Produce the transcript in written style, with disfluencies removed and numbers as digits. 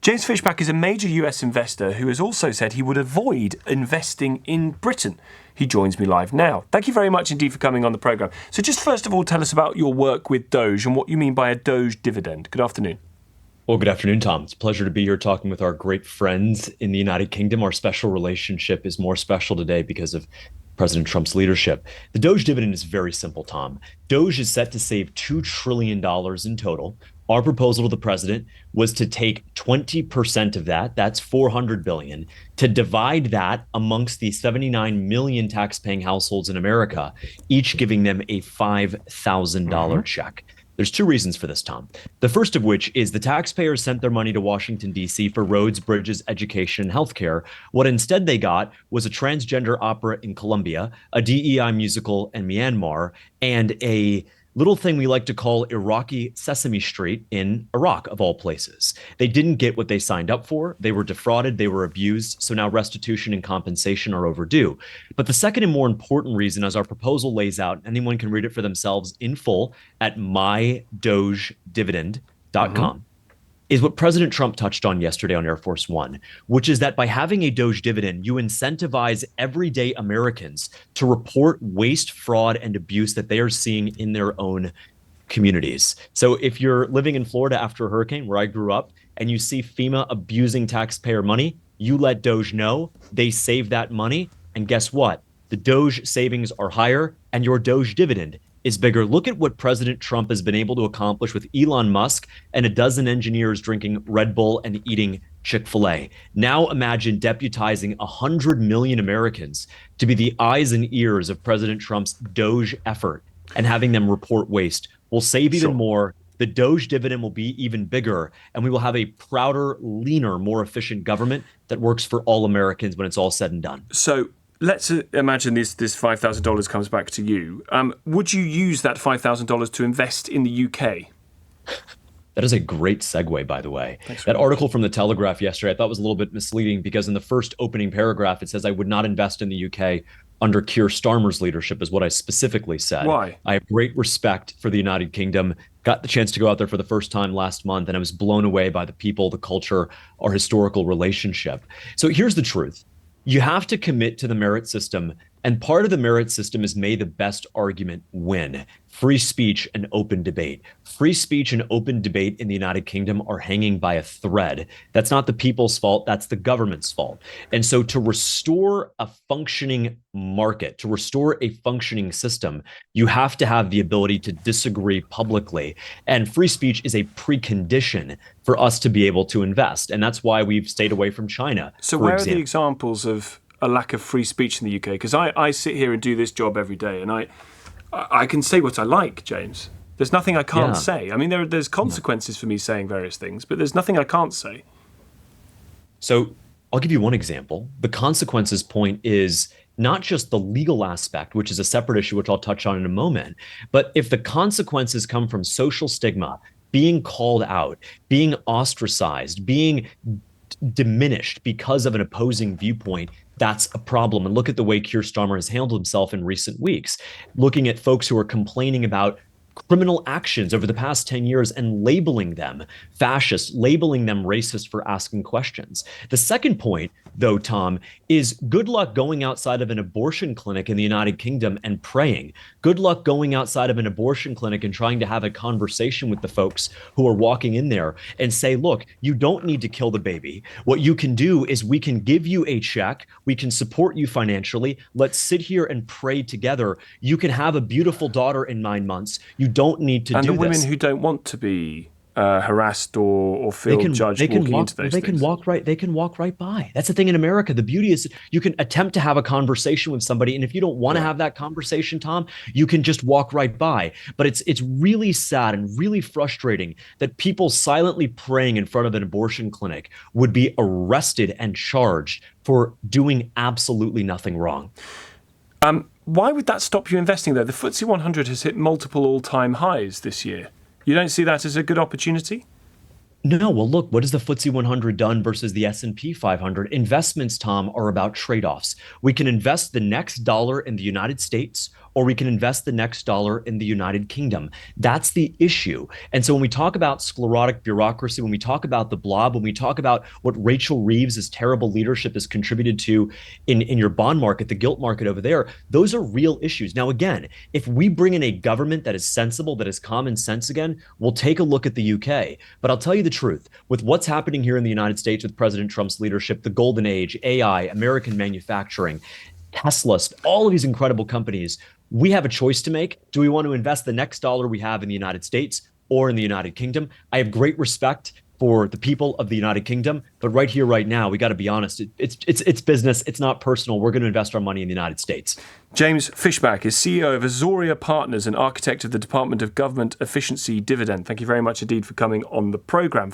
James Fishback is a major US investor who has also said he would avoid investing in Britain. He joins me live now. Thank you very much indeed for coming on the programme. So just first of all, tell us about your work with DOGE and what you mean by a DOGE dividend. Good afternoon. Well, good afternoon, Tom. It's a pleasure to be here talking with our great friends in the United Kingdom. Our special relationship is more special today because of President Trump's leadership. The DOGE dividend is very simple, Tom. DOGE is set to save $2 trillion in total. Our proposal to the president was to take 20% of that, that's $400 billion, to divide that amongst the 79 million tax-paying households in America, each giving them a $5,000 check. There's two reasons for this, Tom. The first of which is the taxpayers sent their money to Washington, D.C. for roads, bridges, education, and healthcare. What instead they got was a transgender opera in Colombia, a DEI musical in Myanmar, and a little thing we like to call Iraqi Sesame Street in Iraq, of all places. They didn't get what they signed up for. They were defrauded. They were abused. So now restitution and compensation are overdue. But the second and more important reason, as our proposal lays out, anyone can read it for themselves in full at mydogedividend.com. Is what President Trump touched on yesterday on Air Force One, which is that by having a DOGE dividend, you incentivize everyday Americans to report waste, fraud, and abuse that they are seeing in their own communities. So if you're living in Florida after a hurricane, where I grew up, and you see FEMA abusing taxpayer money, you let DOGE know, they save that money, and guess what? The DOGE savings are higher, and your DOGE dividend is bigger. Look at what President Trump has been able to accomplish with Elon Musk and a dozen engineers drinking Red Bull and eating Chick-fil-A. Now imagine deputizing 100 million Americans to be the eyes and ears of President Trump's DOGE effort and having them report waste. We'll save even more. The DOGE dividend will be even bigger, and we will have a prouder, leaner, more efficient government that works for all Americans when it's all said and done. So let's imagine this $5,000 comes back to you. Would you use that $5,000 to invest in the UK? That is a great segue, by the way. Thanks that article from The Telegraph yesterday, I thought was a little bit misleading because in the first opening paragraph, it says I would not invest in the UK under Keir Starmer's leadership is what I specifically said. Why? I have great respect for the United Kingdom. Got the chance to go out there for the first time last month, and I was blown away by the people, the culture, our historical relationship. So here's the truth. You have to commit to the merit system, and part of the merit system is may the best argument win. Free speech and open debate. Free speech and open debate in the United Kingdom are hanging by a thread. That's not the people's fault, that's the government's fault. And so to restore a functioning market, to restore a functioning system, you have to have the ability to disagree publicly. And free speech is a precondition for us to be able to invest. And that's why we've stayed away from China. So where are the examples of a lack of free speech in the UK? Because I sit here and do this job every day, and I can say what I like, James. There's nothing I can't say. I mean, there's consequences for me saying various things, but there's nothing I can't say. So I'll give you one example. The consequences point is not just the legal aspect, which is a separate issue, which I'll touch on in a moment, but if the consequences come from social stigma, being called out, being ostracized, being diminished because of an opposing viewpoint, that's a problem. And look at the way Keir Starmer has handled himself in recent weeks, looking at folks who are complaining about criminal actions over the past 10 years and labeling them fascist, labeling them racist for asking questions. The second point, though, Tom, is good luck going outside of an abortion clinic in the United Kingdom and praying. Good luck going outside of an abortion clinic and trying to have a conversation with the folks who are walking in there and say, look, you don't need to kill the baby. What you can do is we can give you a check. We can support you financially. Let's sit here and pray together. You can have a beautiful daughter in 9 months. You don't need to do this. And the women who don't want to be harassed or feel judged walking into those things. They can walk right by. That's the thing in America. The beauty is you can attempt to have a conversation with somebody, and if you don't want to have that conversation, Tom, you can just walk right by. But it's really sad and really frustrating that people silently praying in front of an abortion clinic would be arrested and charged for doing absolutely nothing wrong. Why would that stop you investing, though? The FTSE 100 has hit multiple all-time highs this year. You don't see that as a good opportunity? No, well, look, what has the FTSE 100 done versus the S&P 500? Investments, Tom, are about trade-offs. We can invest the next dollar in the United States, or we can invest the next dollar in the United Kingdom. That's the issue. And so when we talk about sclerotic bureaucracy, when we talk about the blob, when we talk about what Rachel Reeves' terrible leadership has contributed to in your bond market, the gilt market over there, those are real issues. Now, again, if we bring in a government that is sensible, that is common sense again, we'll take a look at the UK. But I'll tell you the truth, with what's happening here in the United States with President Trump's leadership, the golden age, AI, American manufacturing, Tesla, all of these incredible companies, we have a choice to make. Do we want to invest the next dollar we have in the United States or in the United Kingdom? I have great respect for the people of the United Kingdom, but right here, right now, we got to be honest. It's business. It's not personal. We're going to invest our money in the United States. James Fishback is CEO of Azoria Partners and architect of the Department of Government Efficiency Dividend. Thank you very much indeed for coming on the programme.